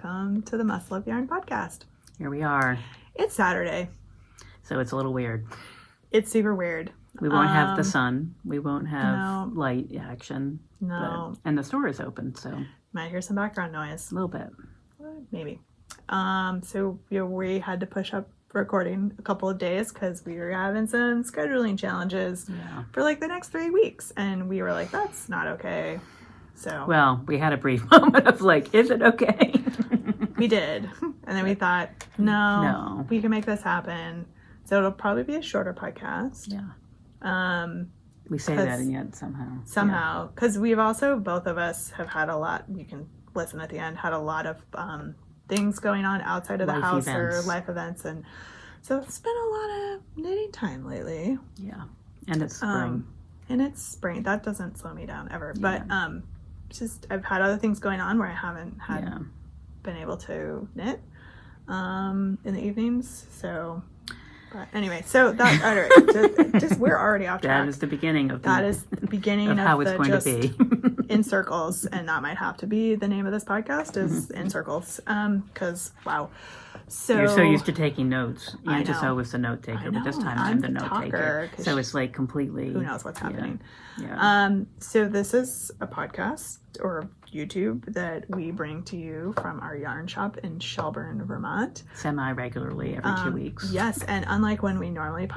welcome to the Must Love Yarn podcast. Here we are. It's Saturday. So it's a little weird. It's super weird. We won't have the sun. We won't have light action. No. And the store is open, so. Might hear some background noise. A little bit. Maybe. So we had to push up recording a couple of days because we were having some scheduling challenges for like the next 3 weeks. And we were like, that's not okay. So. Well, we had a brief moment of like, is it okay? We did. And then we thought, no, we can make this happen. So it'll probably be a shorter podcast. Yeah. We say that and yet somehow. Because we've also, both of us have had a lot, you can listen at the end, had a lot of things going on outside of the house or life events. And so it's been a lot of knitting time lately. Yeah. And it's spring. That doesn't slow me down ever. Yeah. But just I've had other things going on where I haven't been able to knit in the evenings. So... But anyway, so that all right, just we're already off track. That is the beginning of how it's going to be. In circles, and that might have to be the name of this podcast is In Circles. Because wow, so you're so used to taking notes. You're just always the note taker, but this time I'm the note taker. So it's like completely who knows what's happening. Yeah. So this is a podcast or YouTube that we bring to you from our yarn shop in Shelburne, Vermont. Semi-regularly every 2 weeks. Yes, and unlike when we normally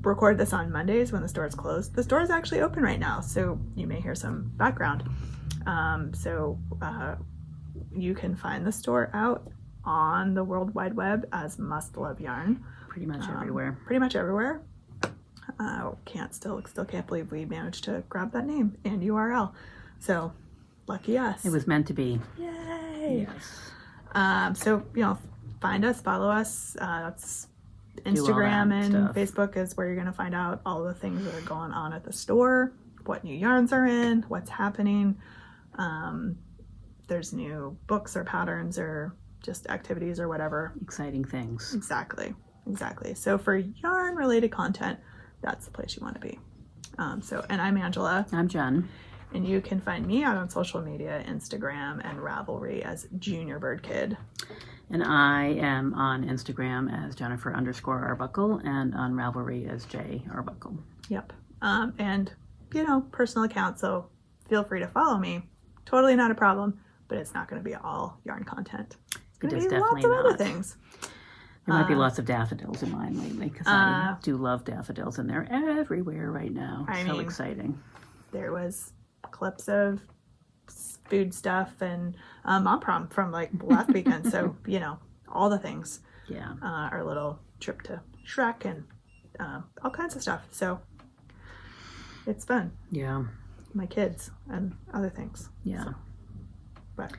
record this on Mondays when the store is closed, the store is actually open right now, so you may hear some background. You can find the store out on the World Wide Web as Must Love Yarn. Pretty much everywhere. Still can't believe we managed to grab that name and URL. So lucky us. It was meant to be. Yay. Yes. So, find us, follow us. That's Instagram and stuff. Facebook is where you're going to find out all the things that are going on at the store, what new yarns are in, what's happening. There's new books or patterns or just activities or whatever. Exciting things. Exactly. So for yarn related content, that's the place you want to be. And I'm Angela. I'm Jen. And you can find me out on social media, Instagram and Ravelry as Junior Bird Kid. And I am on Instagram as Jennifer_Arbuckle and on Ravelry as J Arbuckle. Yep. And, personal account, so feel free to follow me. Totally not a problem, but it's not going to be all yarn content. It's going to be lots of other things. There might be lots of daffodils in mine lately because I do love daffodils and they're everywhere right now. So exciting. There was clips of food stuff and mom prom from like last weekend. So, all the things. Yeah. Our little trip to Shrek and all kinds of stuff. So it's fun. Yeah. My kids and other things. Yeah. So, but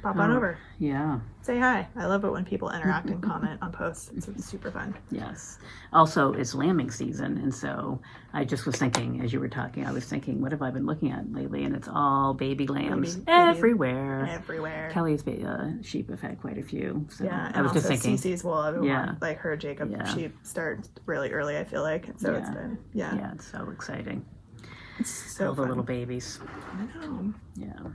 pop on over. Yeah. Say hi. I love it when people interact and comment on posts. It's super fun. Yes. Also, it's lambing season. And so I just was thinking, as you were talking, I was thinking, what have I been looking at lately? And it's all baby lambs everywhere. Kelly's sheep have had quite a few. So yeah. I was just thinking. Cece's wool, everyone, like her Jacob sheep start really early, I feel like. And so it's been, Yeah, it's so exciting. It's so all the little babies. I know. Yeah.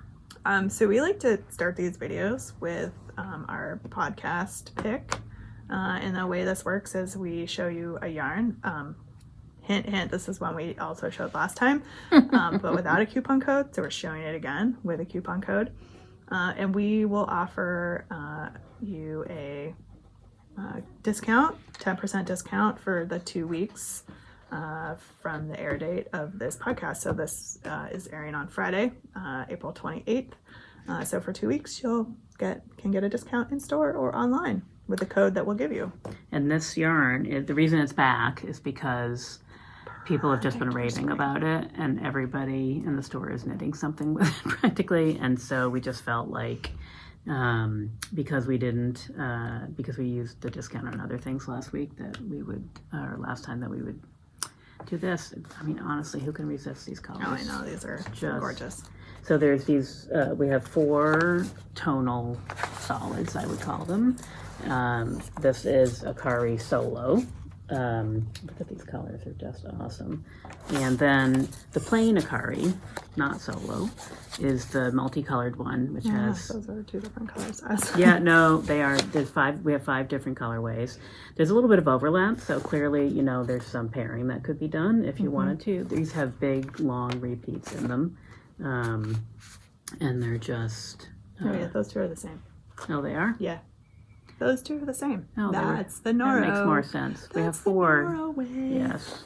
So we like to start these videos with our podcast pick. And the way this works is we show you a yarn. Hint, hint, this is one we also showed last time, but without a coupon code. So we're showing it again with a coupon code. And we will offer you a discount, 10% discount for the 2 weeks from the air date of this podcast. So this is airing on Friday, April 28th. So for 2 weeks, you'll can get a discount in store or online with the code that we'll give you. And this yarn, the reason it's back is because people have just been raving about it, and everybody in the store is knitting something with it practically. And so we just felt like because we used the discount on other things last week last time that we would do this. I mean, honestly, who can resist these colors? Oh, I know, these are just gorgeous. So there's these, we have 4 tonal solids, I would call them. This is Akari Solo, Look at these colors, they're just awesome. And then the plain Akari, not solo, is the multicolored one, which has... Those are 2 different colors. Yeah, no, they are. We have 5 different colorways. There's a little bit of overlap, so clearly, there's some pairing that could be done if you wanted to. These have big, long repeats in them. And they're just... Oh, yeah, those 2 are the same. Oh, they are? Yeah. Those 2 are the same. Oh, that's the Noro. That makes more sense. We have 4. Noro way. Yes.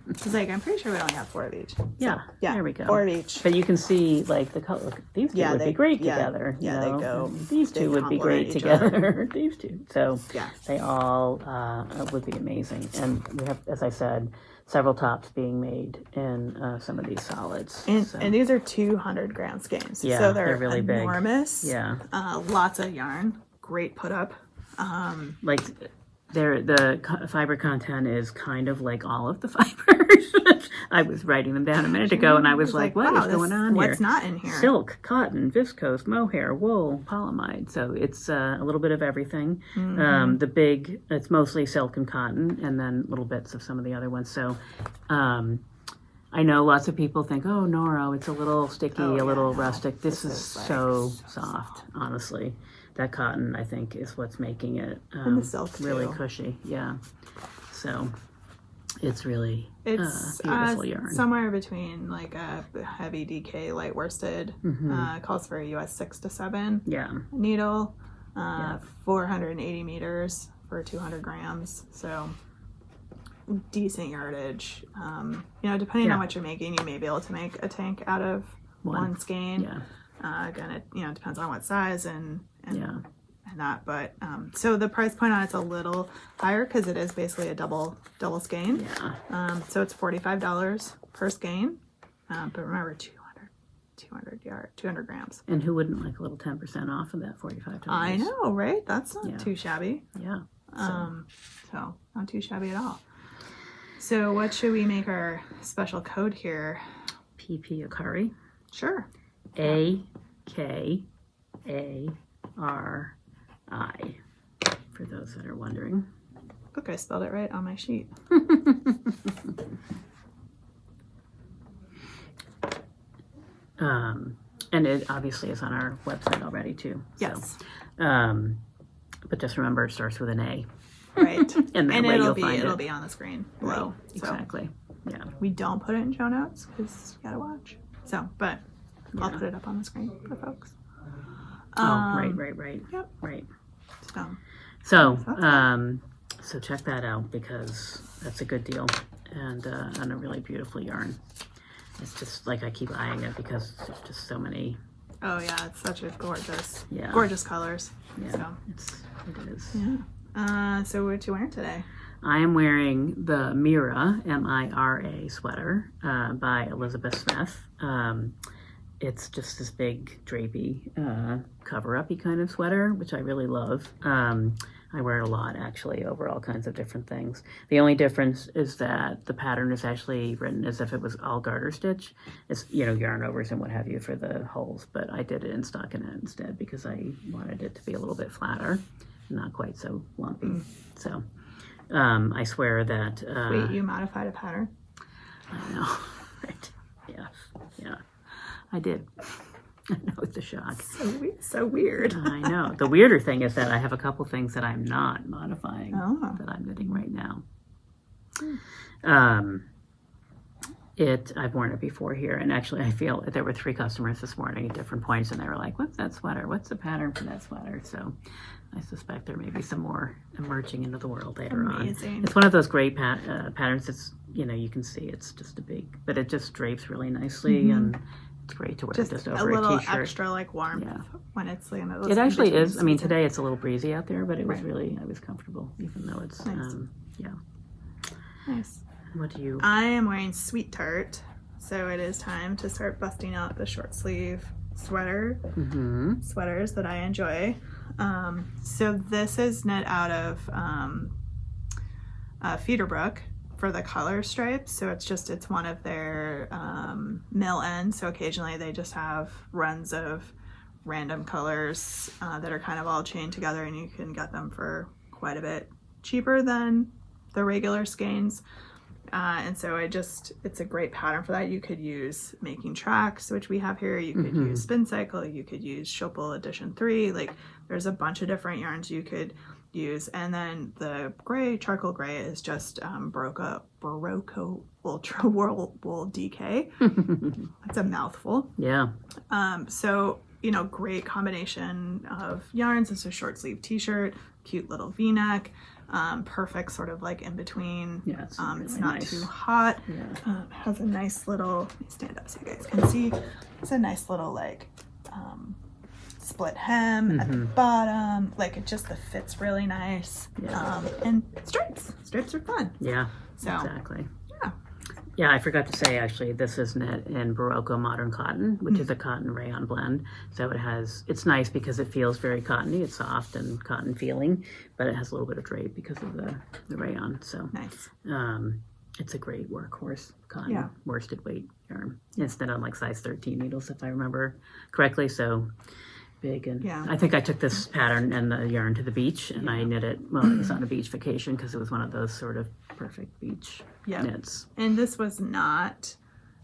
It's like, I'm pretty sure we only have 4 of each. So, Yeah, there we go. 4 of each. But you can see, like, the color. Look, these 2 would be great together. Yeah, they go. And these 2 would be great together. These 2. So they all would be amazing. And we have, as I said, several tops being made in some of these solids. And these are 200-gram skeins. Yeah, so they're really enormous. big. Yeah. Lots of yarn. Great put up. Like the fiber content is kind of like all of the fibers. I was writing them down a minute ago, and I was like, "What is going on here? What's not in here?" Silk, cotton, viscose, mohair, wool, polyamide. So it's a little bit of everything. It's mostly silk and cotton, and then little bits of some of the other ones. So I know lots of people think, "Oh, Noro, it's a little sticky, a little rustic." This is so soft, honestly. That cotton, I think, is what's making it and the silk really too. Cushy. Yeah. So it's really beautiful yarn. Somewhere between like a heavy DK light worsted. Calls for a US 6 to 7 needle. 480 meters for 200 grams. So decent yardage. Depending on what you're making, you may be able to make a tank out of one skein. Yeah. Again, it depends on what size and that, but so the price point on it's a little higher because it is basically a double skein. So it's $45 per skein, but remember 200 grams. And who wouldn't like a little 10% off of that $45? I know, right? That's not too shabby. Yeah. So not too shabby at all. So what should we make our special code here? PP Akari. Sure. AKARI, for those that are wondering. Look, I spelled it right on my sheet. And it obviously is on our website already too. Yes. So, but just remember it starts with an A. Right. And that way you'll find it'll be on the screen below. Right. Exactly. So we don't put it in show notes because you gotta watch. So, but I'll put it up on the screen for folks. Right. Yep. Right. So check that out because that's a good deal and a really beautiful yarn. It's just like I keep eyeing it because there's just so many. Oh yeah, it's such a gorgeous colors. Yeah, so. it is. Yeah. So what you wearing today? I am wearing the Mira, M-I-R-A sweater by Elizabeth Smith. It's just this big drapey cover-uppy kind of sweater, which I really love. I wear it a lot, actually, over all kinds of different things. The only difference is that the pattern is actually written as if it was all garter stitch. It's, yarn overs and what have you for the holes, but I did it in stockinette instead because I wanted it to be a little bit flatter, not quite so lumpy. So I swear that... Wait, you modified a pattern? I know, right. Yeah. I did. I know, it's a shock. So weird. I know. The weirder thing is that I have a couple things that I'm not modifying that I'm knitting right now. I've worn it before here, and actually I feel there were 3 customers this morning at different points, and they were like, "What's that sweater? What's the pattern for that sweater?" So I suspect there may be some more emerging into the world later on. It's one of those great patterns. It's you can see it's just but it just drapes really nicely and. It's great to wear just over a little t-shirt. Extra warmth when it's it actually is. I mean, today it's a little breezy out there, but it was I was comfortable, even though it's nice. Nice. What do you? I am wearing Sweet Tart, so it is time to start busting out the short sleeve sweaters that I enjoy. So this is knit out of Feederbrook for the color stripes, so it's one of their mill ends, so occasionally they just have runs of random colors that are kind of all chained together, and you can get them for quite a bit cheaper than the regular skeins. And so it's a great pattern for that. You could use Making Tracks, which we have here. You could use Spin Cycle. You could use Schopel Edition 3. Like, there's a bunch of different yarns you could use. And then the gray, charcoal gray, is just Barocco Ultra Wool DK. That's a mouthful. Yeah. So, great combination of yarns. It's a short sleeve t-shirt, cute little v-neck. Perfect sort of like in between. Yeah, it's really not nice. too hot. Yeah. Has a nice little, let me stand up so you guys can see. It's a nice little like split hem at the bottom. Like it fits really nice. Yeah. And stripes are fun. Yeah, So exactly. yeah. Yeah, I forgot to say, actually, this is knit in Barocco Modern Cotton, which is a cotton rayon blend. So it's nice because it feels very cottony. It's soft and cotton feeling, but it has a little bit of drape because of the rayon. So Nice. it's a great workhorse cotton worsted weight yarn. It's knit on like size 13 needles, if I remember correctly. So big. And I think I took this pattern and the yarn to the beach, and I knit it, well, it was on a beach vacation because it was one of those sort of perfect beach knits. And this was not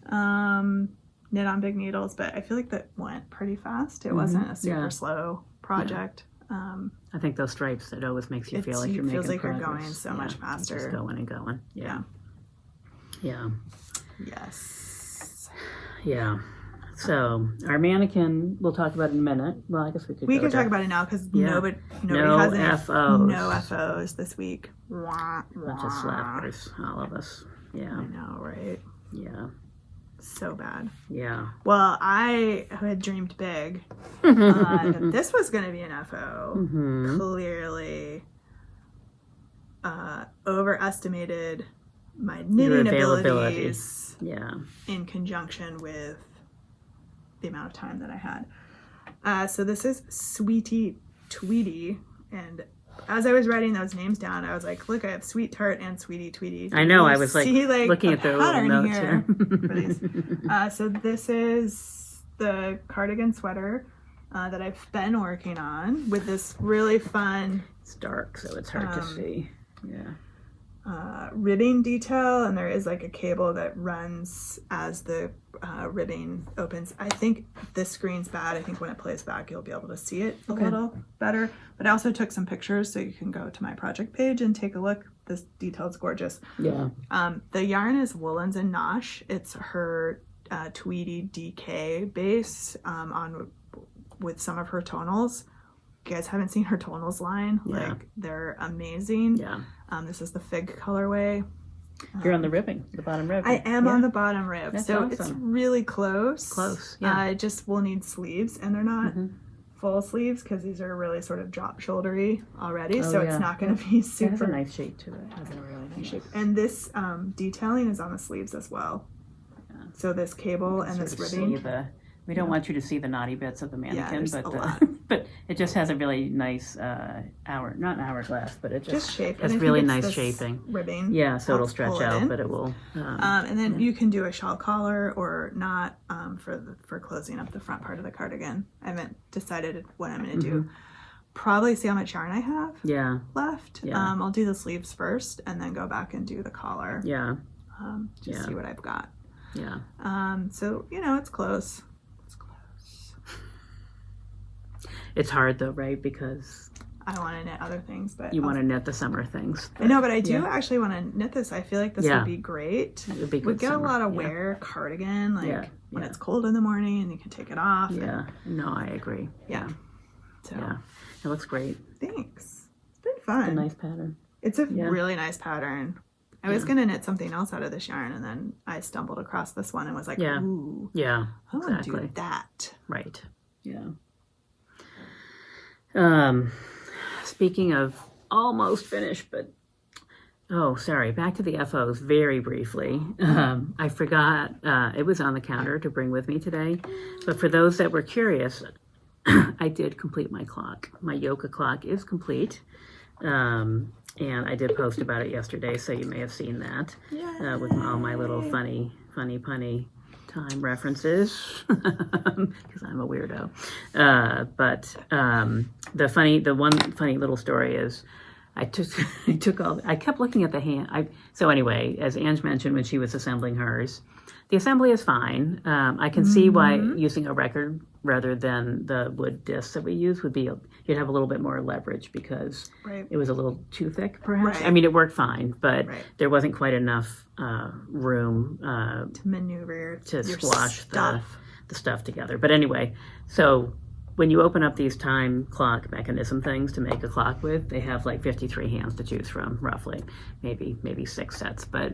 knit on big needles, but I feel like that went pretty fast. It wasn't a super slow project. I think those stripes, it always makes you feel like you're making progress. Feels like you're going so much faster. Just going and going. Yeah. Yes. Yeah. So our mannequin, we'll talk about in a minute. Well, I guess we could talk about it now because nobody no has any FOs. No FOs this week. Bunch of slackers, all of us. Yeah. I know, right? Yeah. So bad. Yeah. Well, I had dreamed big that this was going to be an FO. Clearly overestimated my knitting abilities. Yeah. In conjunction with the amount of time that I had. So this is Sweetie Tweety, and as I was writing those names down, I was like, look, I have Sweet Tart and Sweetie Tweety. I know, I was like looking at the little notes here. For these. So this is the cardigan sweater that I've been working on with this really fun... It's dark, so it's hard to see. Yeah. Ribbing detail, and there is like a cable that runs as the ribbing opens. I think this screen's bad. I think when it plays back you'll be able to see it a little better, but I also took some pictures, so you can go to my project page and take a look. This detail's gorgeous. Yeah. The yarn is Woolens and Nosh. It's her Tweety DK base with some of her tonals. You guys haven't seen her tonals line. Like, they're amazing. Yeah. This is the fig colorway. You're on the ribbing, the bottom rib. I am on the bottom rib. That's so awesome. It's really close. Close, yeah. I just will need sleeves, and they're not full sleeves because these are really sort of drop shouldery already. So it's not going to be super... It has a nice shape to it. It has a really nice shape. And this detailing is on the sleeves as well. Yeah. So this cable and this ribbing... We don't want you to see the naughty bits of the mannequin, but it just has a really nice not hourglass, but it just shape. has really nice shaping. Ribbing. Yeah, so it'll stretch out, but it will. And then you can do a shawl collar or not for closing up the front part of the cardigan. I haven't decided what I'm going to do. Probably see how much yarn I have left. Yeah. I'll do the sleeves first and then go back and do the collar. Yeah. See what I've got. Yeah. So, it's close. It's hard though, right? Because I want to knit other things, but you want to knit the summer things. I know, but I do actually want to knit this. I feel like this would be great. It would be good. We'd get a lot of wear cardigan, when it's cold in the morning and you can take it off. Yeah. No, I agree. Yeah. So it looks great. Thanks. It's been fun. It's a nice pattern. It's a really nice pattern. I was going to knit something else out of this yarn, and then I stumbled across this one and was like, ooh. Yeah. I want to do that. Right. Yeah. Speaking of almost finished, but back to the FOs very briefly. I forgot, it was on the counter to bring with me today, but for those that were curious, I did complete my clock. My Yoka clock is complete. And I did post about it yesterday, so you may have seen that with all my little funny punny time references because I'm a weirdo. But the one funny little story is I kept looking at the hand. So anyway, as Ange mentioned when she was assembling hers, the assembly is fine. I can see why using a record rather than the wood discs that we use would be, you'd have a little bit more leverage because it was a little too thick, perhaps. I mean, it worked fine, but there wasn't quite enough room to maneuver, to squash the stuff together. But anyway, so when you open up these time clock mechanism things to make a clock with, they have like 53 hands to choose from, roughly, maybe 6 sets. But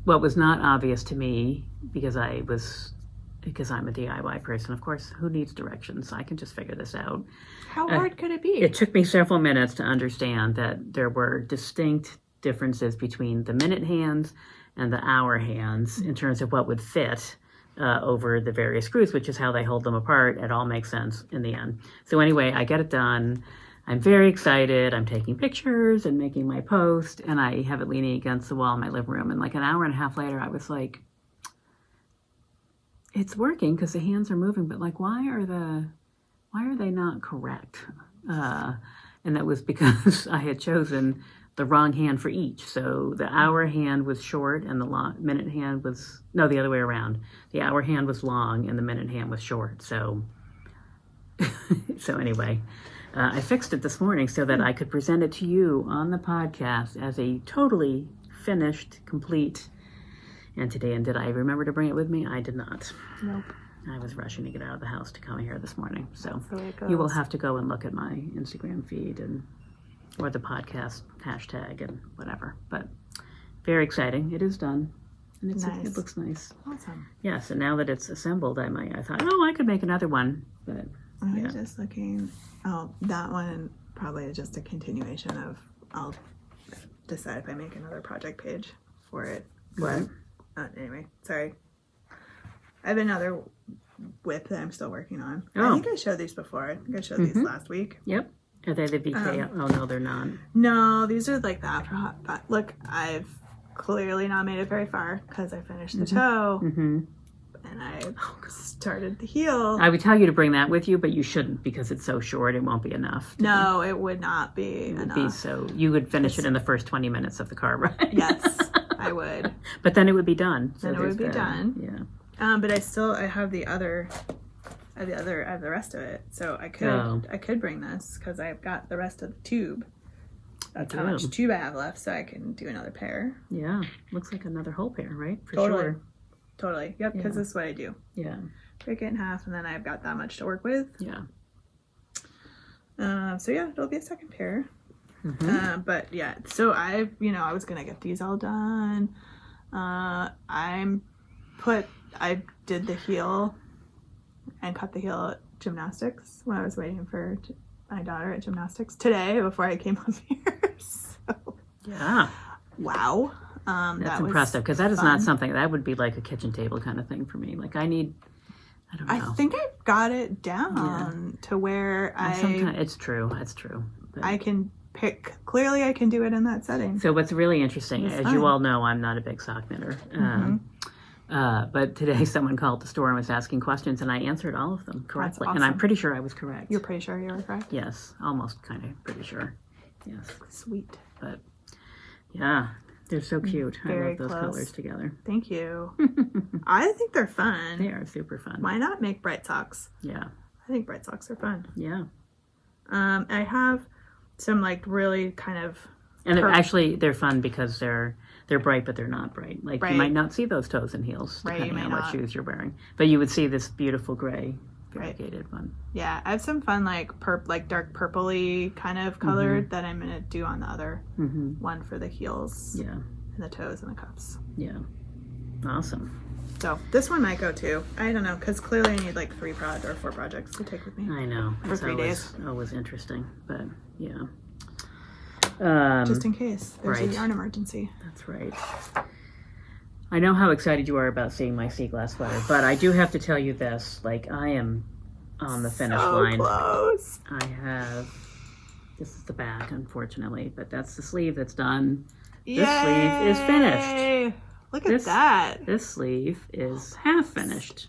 what was not obvious to me, because I'm a DIY person, of course, who needs directions? I can just figure this out. How hard could it be? It took me several minutes to understand that there were distinct differences between the minute hands and the hour hands in terms of what would fit over the various screws, which is how they hold them apart. It all makes sense in the end. So anyway, I get it done. I'm very excited. I'm taking pictures and making my post, and I have it leaning against the wall in my living room. And like an hour and a half later, I was like, it's working because the hands are moving, but like, why are they not correct? And that was because I had chosen the wrong hand for each. So the hour hand was short and the minute hand was, no, the other way around. The hour hand was long and the minute hand was short. So anyway, I fixed it this morning so that I could present it to you on the podcast as a totally finished, complete. And today, did I remember to bring it with me? I did not. Nope. I was rushing to get out of the house to come here this morning. So you will have to go and look at my Instagram feed or the podcast hashtag and whatever. But very exciting. It is done. And it looks nice. Awesome. Yes, and now that it's assembled, I thought, I could make another one. But I was just looking. Oh, that one probably is just a continuation of, I'll decide if I make another project page for it. What? Anyway, sorry. I have another whip that I'm still working on. Oh. I think I showed these before. I think I showed these last week. Yep. Are they the VK? Oh, no, they're not. No, these are like the after hot. But look, I've clearly not made it very far because I finished the toe and I started the heel. I would tell you to bring that with you, but you shouldn't because it's so short. It won't be enough. No, it would not be enough. You would finish it in the first 20 minutes of the car ride. Yes, I would. But then it would be done. Then it would be done. Yeah. But I have the rest of it, so I could bring this because I've got the rest of the tube. That's how much tube I have left, so I can do another pair. Yeah, looks like another whole pair, right? For sure. Totally. Yep, because this is what I do. Yeah. Break it in half, and then I've got that much to work with. Yeah. So yeah, it'll be a second pair. But yeah, so I was gonna get these all done. I did the heel and cut the heel at gymnastics when I was waiting for my daughter at gymnastics today before I came up here. So yeah. Wow. That's impressive because that is not something that would be like a kitchen table kind of thing for me. Like I don't know. I think I've got it down to where it's true. It's true. But I can pick. Clearly, I can do it in that setting. So what's really interesting, as you all know, I'm not a big sock knitter. But today someone called the store and was asking questions, and I answered all of them correctly. Awesome. And I'm pretty sure I was correct. You're pretty sure you were correct? Yes, almost kind of pretty sure. Yes. Sweet. But yeah. They're so cute. Very I love those colors together. Thank you. I think they're fun. They are super fun. Why not make bright socks? Yeah. I think bright socks are fun. Yeah. I have some like really kind of... And they're fun because they're bright, but they're not bright. Like you might not see those toes and heels depending on what shoes you're wearing. But you would see this beautiful gray variegated one. Yeah, I have some fun like dark purpley kind of colored that I'm gonna do on the other one for the heels. Yeah. And the toes and the cuffs. Yeah. Awesome. So this one might go too. I don't know because clearly I need like 4 projects to take with me. I know. For 3 days. Always interesting, but yeah. Just in case there's a yarn emergency. That's right. I know how excited you are about seeing my sea glass sweater, but I do have to tell you this. Like, I am on the finish line. So close. This is the back, unfortunately, but that's the sleeve that's done. Yay! This sleeve is finished. Look at that. This sleeve is half finished.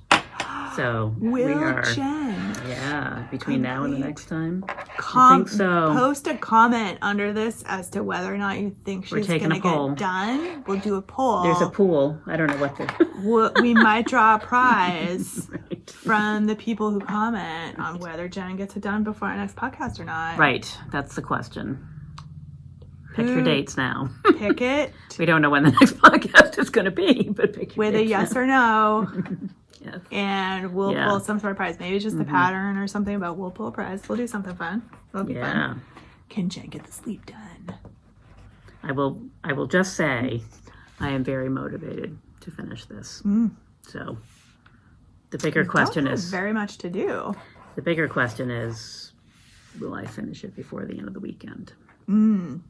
So we Will are, Jen between now and the next time. I think so. Post a comment under this as to whether or not you think she's going to get done. We'll do a poll. There's a pool. I don't know what we might draw a prize Right. from the people who comment on whether Jen gets it done before our next podcast or not. Right. That's the question. Pick your dates now. Pick it. We don't know when the next podcast is going to be, but pick your with a yes or no. Yes. And we'll pull some sort of prize. Maybe it's just a pattern or something, but we'll pull a prize. We'll do something fun. It'll be fun. Can Jen get the sleep done? I will just say I am very motivated to finish this. So the bigger question is very much to do. The bigger question is, will I finish it before the end of the weekend? I'm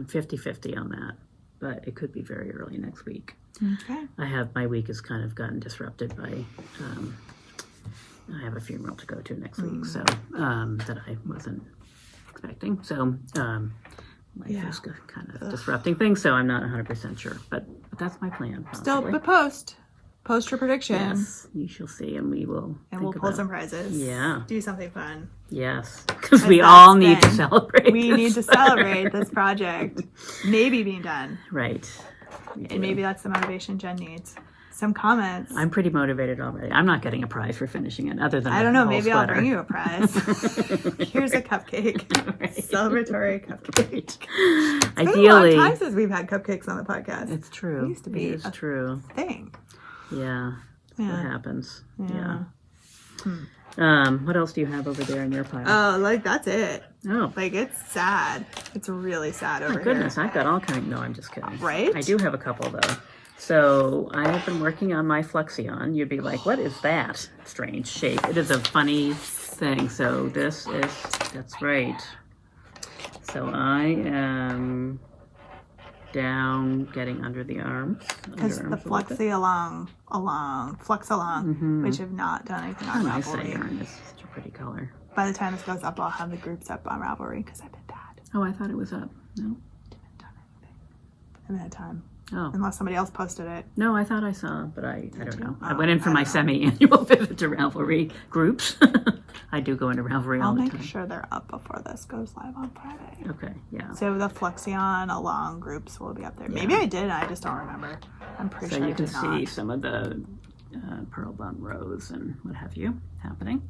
50-50 on that, but it could be very early next week. Okay. My week has kind of gotten disrupted by, I have a funeral to go to next week, so, that I wasn't expecting. So, life is kind of disrupting things, so I'm not 100% sure, but that's my plan. Possibly. Still, but post your prediction. Yes, you shall see, and we will. And we'll pull some prizes. Yeah. Do something fun. Yes, because we all need to celebrate. We need to celebrate this project maybe being done. Right. And maybe that's the motivation Jen needs. Some comments. I'm pretty motivated already. I'm not getting a prize for finishing it, other than I don't know. Maybe sweater. I'll bring you a prize. Here's a cupcake, celebratory cupcake. It's Ideally, been a long time since we've had cupcakes on the podcast. It's true. It used to be a true thing. Yeah, what happens. Yeah. What else do you have over there in your pile? Oh, that's it. Oh, it's sad. It's really sad over my goodness, I've got all kinds. No, I'm just kidding. Right? I do have a couple though. So I have been working on my Flexion. You'd be like, what is that strange shape? It is a funny thing. So that's right. So I am down, getting under the arms. Because the flex along, which have not done anything on Ravelry. Nice yarn. This is such a pretty color. By the time this goes up, I'll have the groups up on Ravelry because I've been bad. Oh, I thought it was up. No? Haven't done anything. Haven't had time. Oh. Unless somebody else posted it. No, I thought I saw, but I don't know. I went in for my semi-annual visit to Ravelry groups. I do go into Ravelry all the time. I'll make sure they're up before this goes live on Friday. Okay, yeah. So the Flexion along groups will be up there. Maybe I did, and I just don't remember. I'm pretty sure I did not. So you can see some of the pearl bump rows and what have you happening.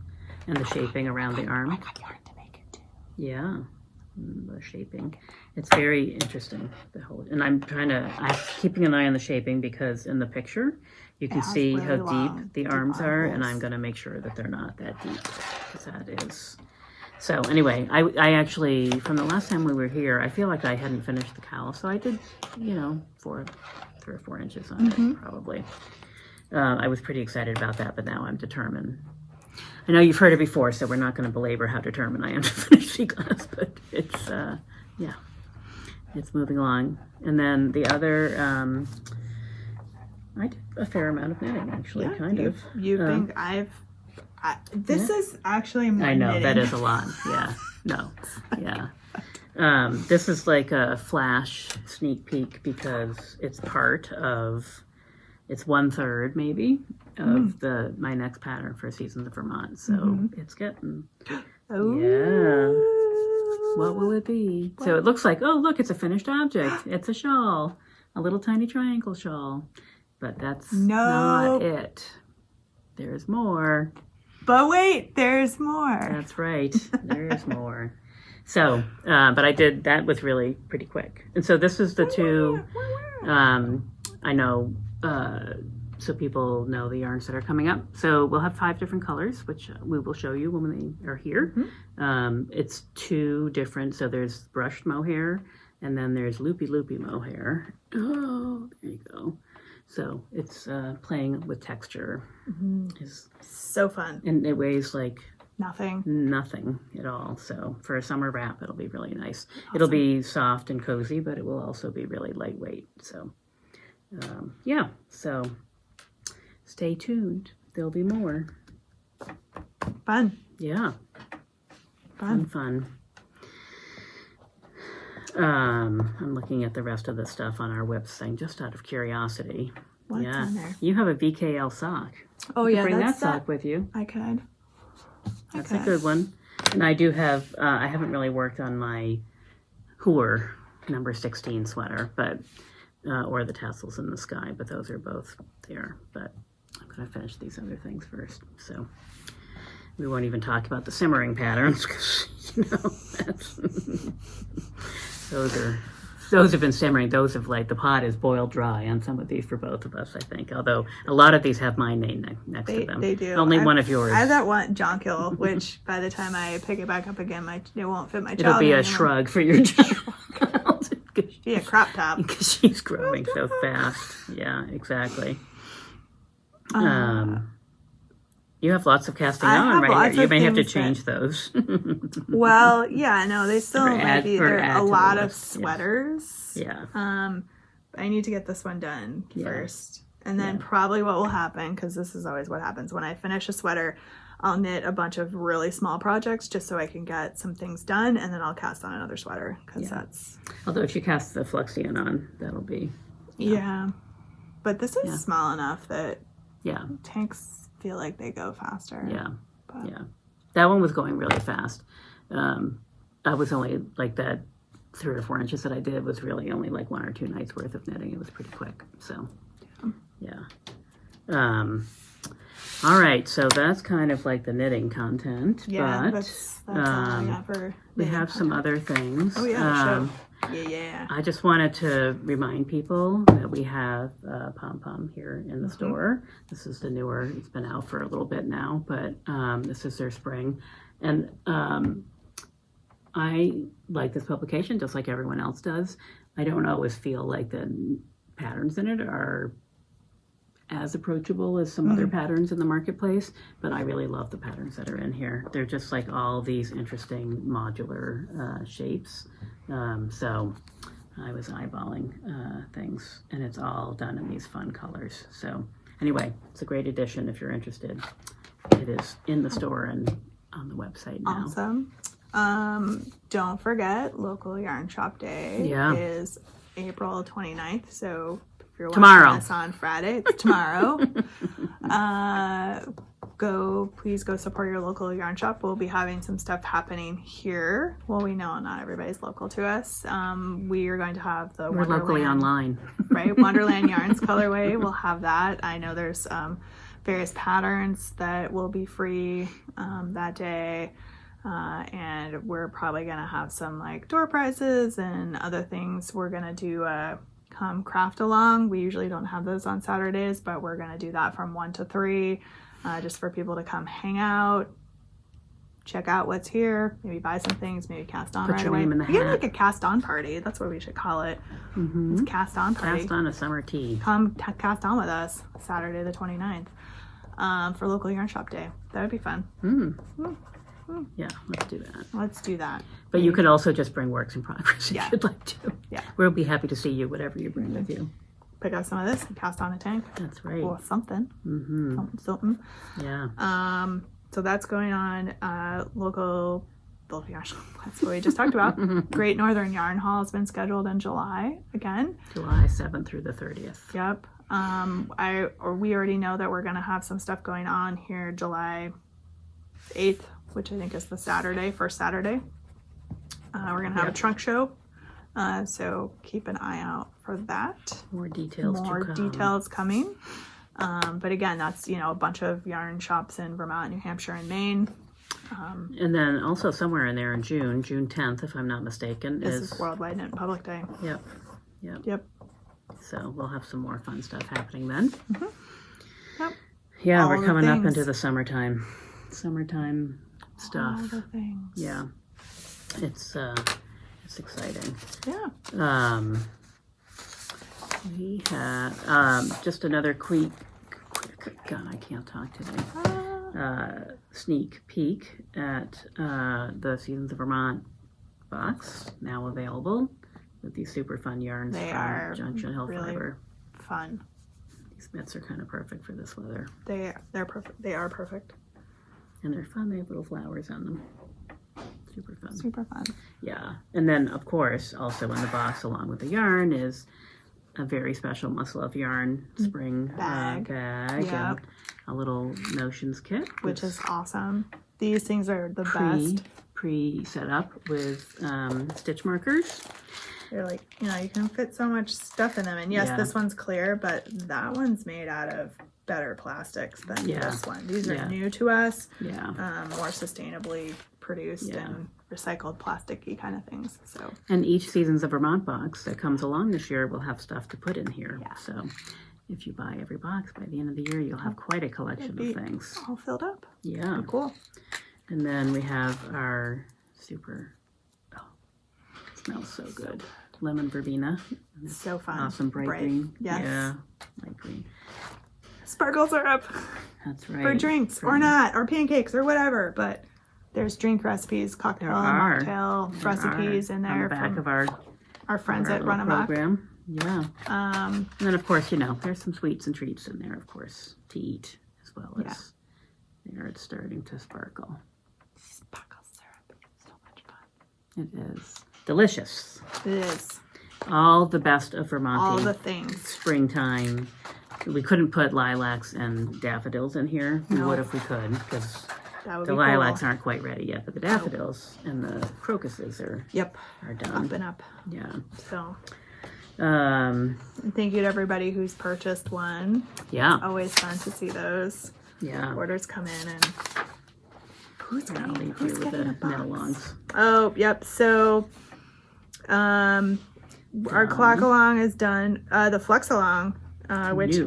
And the shaping around the arm. I got yarn to make it too. Yeah. The shaping, it's very interesting, and I'm keeping an eye on the shaping because in the picture you can see how deep the arms are, and I'm going to make sure that they're not that deep, because that is. So anyway, I actually, from the last time we were here, I feel like I hadn't finished the cowl, so I did 3 or 4 inches on it probably. I was pretty excited about that, but now I'm determined. I know you've heard it before, so we're not going to belabor how determined I am to finish sea glass, but it's, it's moving along. And then the other, I did a fair amount of knitting, actually, kind of. You think this is actually my I know, knitting. that is a lot, yeah. No, yeah. This is like a flash sneak peek because it's part of, it's 1/3 maybe of my next pattern for Seasons of Vermont. So it's getting, what will it be? So it looks like, oh, look, it's a finished object. It's a shawl, a little tiny triangle shawl. But that's not it. There's more. But wait, there's more. That's right. There's more. So, but that was really pretty quick. And so this is the two, I know, so people know the yarns that are coming up. So we'll have 5 different colors, which we will show you when they are here. It's 2 different, so there's brushed mohair, and then there's loopy mohair. Oh, there you go. So it's playing with texture. Is so fun. And it weighs like nothing at all. So for a summer wrap, it'll be really nice. Awesome. It'll be soft and cozy, but it will also be really lightweight. So yeah, so stay tuned. There'll be more. Fun. Yeah. Fun. I'm looking at the rest of the stuff on our website just out of curiosity. What's Yeah. in there? You have a VKL sock. Oh, You yeah. bring that That's sock with you. I could. That's a good one. And I do have, I haven't really worked on my Hoor number 16 sweater, but, or the tassels in the sky, but those are both there. But I'm going to finish these other things first. So we won't even talk about the simmering patterns because, those have been simmering. Those have the pot is boiled dry on some of these for both of us, I think. Although a lot of these have my name next to them. They do. Only one of yours. I have that one jonquil, which by the time I pick it back up again, it won't fit my child. It'll be a anymore. shrug for your child. Be a crop top. Because she's growing so fast. Yeah, exactly. You have lots of casting on right here. You may have to change those. Well, yeah, no, they still might be. There are a lot of list. sweaters. Yeah. I need to get this one done first. And then probably what will happen, because this is always what happens, when I finish a sweater, I'll knit a bunch of really small projects just so I can get some things done, and then I'll cast on another sweater, because that's... Although if you cast the Fluxion on, that'll be... Yeah. But this is small enough that tanks feel like they go faster. Yeah. Yeah. That one was going really fast. I was only that 3 or 4 inches that I did was really only 1 or 2 nights worth of knitting. It was pretty quick. So, yeah. All right. So that's kind of the knitting content. Yeah, but that's all I got for we have some other things. Oh, yeah, Yeah. I just wanted to remind people that we have Pom Pom here in the store. This is the newer, it's been out for a little bit now, but this is their spring. And I like this publication just like everyone else does. I don't always feel like the patterns in it are as approachable as some other patterns in the marketplace, but I really love the patterns that are in here. They're just all these interesting modular shapes. So I was eyeballing things, and it's all done in these fun colors. So anyway, it's a great addition if you're interested. It is in the store and on the website now. Awesome. Don't forget, local yarn shop day is April 29th. So if you're watching this on Friday, it's tomorrow. Please go support your local yarn shop. We'll be having some stuff happening here. Well, we know not everybody's local to us. We are going to have the We're locally online. Right, Wonderland Yarns colorway. We'll have that. I know there's various patterns that will be free that day. And we're probably going to have some door prizes and other things. We're going to do come craft along. We usually don't have those on Saturdays, but we're going to do that from 1 to 3, just for people to come hang out, check out what's here, maybe buy some things, maybe cast on. Put your name in the hat. We get a cast on party. That's what we should call it. It's a cast on party. Cast on a summer tea. Come cast on with us Saturday the 29th for local yarn shop day. That would be fun. Yeah, let's do that. Let's do that. But you could also just bring works in progress if you'd like to. Yeah. We'll be happy to see you, whatever you bring with you. Pick up some of this and cast on a tank. That's right. Or something. Something. Yeah. So that's going on. Local yarn shop. That's what we just talked about. Great Northern Yarn Hall has been scheduled in July again. July 7th through the 30th. Yep. We already know that we're going to have some stuff going on here July 8th, which I think is the first Saturday. We're going to have a trunk show. So keep an eye out for that. More details details coming. But again, that's, a bunch of yarn shops in Vermont, New Hampshire, and Maine. And then also somewhere in there in June 10th, if I'm not mistaken, is Worldwide Knit Public Day. Yep. So we'll have some more fun stuff happening then. Yep. Yeah, All we're coming the up things. into the summertime stuff. All the things. Yeah. It's exciting. Yeah. We have just another quick God, I can't talk today. Sneak peek at the Seasons of Vermont box, now available with these super fun yarns from Junction Hill really Fiber. Fun. These mitts are kind of perfect for this weather. They're perfect. They are perfect. And they're fun. They have little flowers on them. Super fun. Super fun. Yeah. And then, of course, also in the box along with the yarn is a very special Must Love Yarn spring bag Yeah. and a little notions kit. Which is awesome. These things are the best. Set up with stitch markers. They're like, you can fit so much stuff in them. And yes, Yeah. this one's clear, but that one's made out of better plastics than this one. These are new to us. Yeah. More sustainably produced and recycled plasticky kind of things. So. And each Seasons of Vermont box that comes along this year will have stuff to put in here. Yeah. So if you buy every box, by the end of the year, you'll have quite a collection of things. All filled up. Yeah. Cool. And then we have our smells so good. Lemon verbena. So fun. Awesome bright green. Yes. Yeah. Light green. Sparkle syrup. That's right. For drinks or not, or pancakes or whatever. But there's drink recipes, cocktail, mocktail recipes in there. On the back of our friends at Run Amok program. Yeah. And then of course, there's some sweets and treats in there, of course, to eat as well as there it's starting to sparkle. Sparkle syrup. So much fun. It is. Delicious. It is. All the best of Vermont. All the things. Springtime. We couldn't put lilacs and daffodils in here. We would if we could, because the lilacs aren't quite ready yet, but the daffodils and the crocuses are done. Up and up. Yeah. So. And thank you to everybody who's purchased one. Yeah. Always fun to see those. Yeah. Orders come in and who's getting the knit-alongs? Oh, yep. So our clock along is done. The flex along, which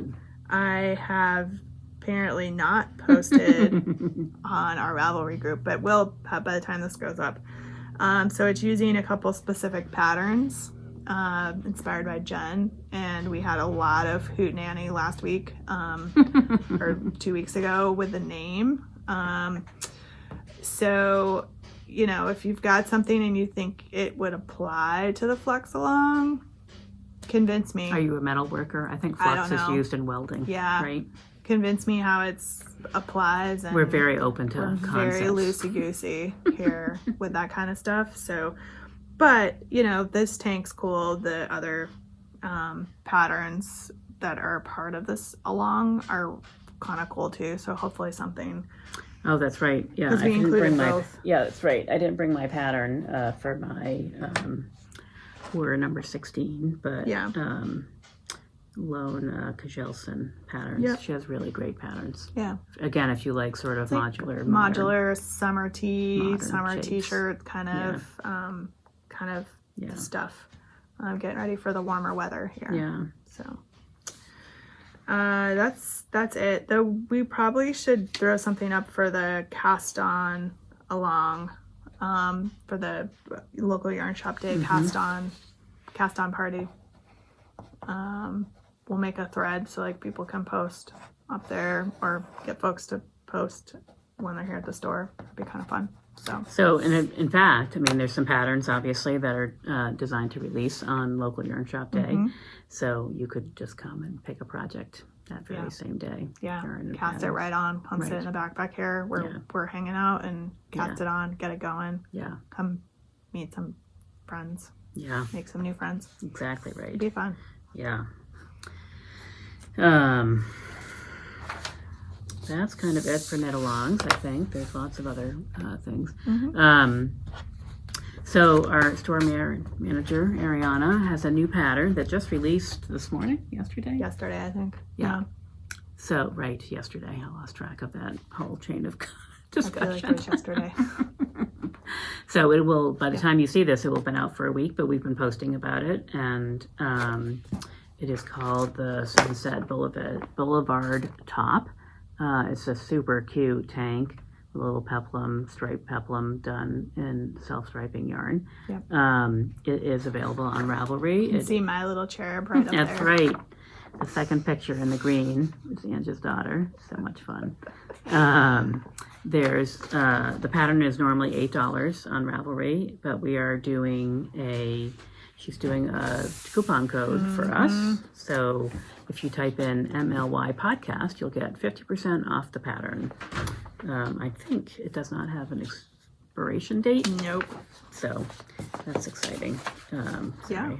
I have apparently not posted on our Ravelry group, but will have by the time this goes up. So it's using a couple specific patterns inspired by Jen, and we had a lot of hoot nanny last week or 2 weeks ago with the name. So, if you've got something and you think it would apply to the flex along, convince me. Are you a metal worker? I think flux is used in welding. Yeah. Right? Convince me how it applies. And we're very open to concepts. Very loosey-goosey here with that kind of stuff. So, but, this tank's cool. The other patterns that are part of this along are kind of cool too. So hopefully something... Oh, that's right. Yeah, I didn't bring both. Yeah, that's right. I didn't bring my pattern for my for number 16, but Lone Kajelson patterns. Yep. She has really great patterns. Yeah. Again, if you like sort of modular summer t-shirt kind of stuff. Getting ready for the warmer weather here. Yeah. So. That's it. Though we probably should throw something up for the cast on along, for the local yarn shop day cast on party. We'll make a thread so people can post up there or get folks to post when they're here at the store. It'd be kind of fun. So in fact, there's some patterns obviously that are designed to release on local yarn shop day. So you could just come and pick a project that very same day. Yeah, cast it right on. Come sit in the backpack here. We're hanging out and cast it on, get it going. Yeah. Come meet some friends. Yeah. Make some new friends. Exactly right. It'd be fun. Yeah. That's kind of it for knit-alongs, I think. There's lots of other things. So our store manager, Ariana, has a new pattern that just released this morning, yesterday, I think. Yeah. So, yesterday. I lost track of that whole chain of discussion. I feel like it was yesterday. So it will, by the time you see this, it will have been out for a week, but we've been posting about it. And it is called the Sunset Boulevard Top. It's a super cute tank, a little striped peplum done in self-striping yarn. Yep. It is available on Ravelry. You can see my little cherub right up there. That's right. The second picture in the green is Ange's daughter. So much fun. There's the pattern is normally $8 on Ravelry, but we are doing she's doing a coupon code for us. So if you type in MLY podcast, you'll get 50% off the pattern. I think it does not have an expiration date. Nope. So that's exciting. Yeah.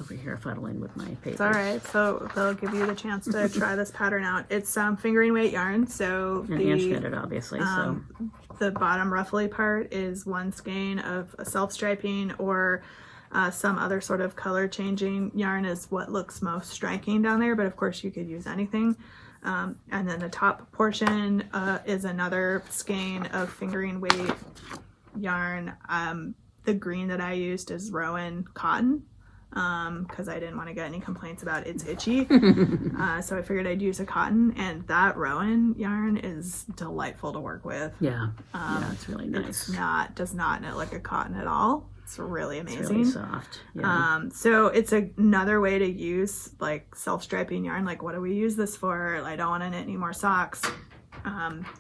over here fuddling with my papers. It's all right. So they'll give you the chance to try this pattern out. It's fingering weight yarn. So And inch knitted, obviously. So the bottom ruffly part is one skein of a self-striping or some other sort of color changing yarn is what looks most striking down there. But of course you could use anything. And then the top portion is another skein of fingering weight yarn. The green that I used is Rowan cotton because I didn't want to get any complaints about it's itchy. So I figured I'd use a cotton, and that Rowan yarn is delightful to work with. yeah, it's really nice. Does not knit like a cotton at all. It's really amazing. It's really soft. Yeah. So it's another way to use like self-striping yarn. Like, what do we use this for? I don't want to knit any more socks.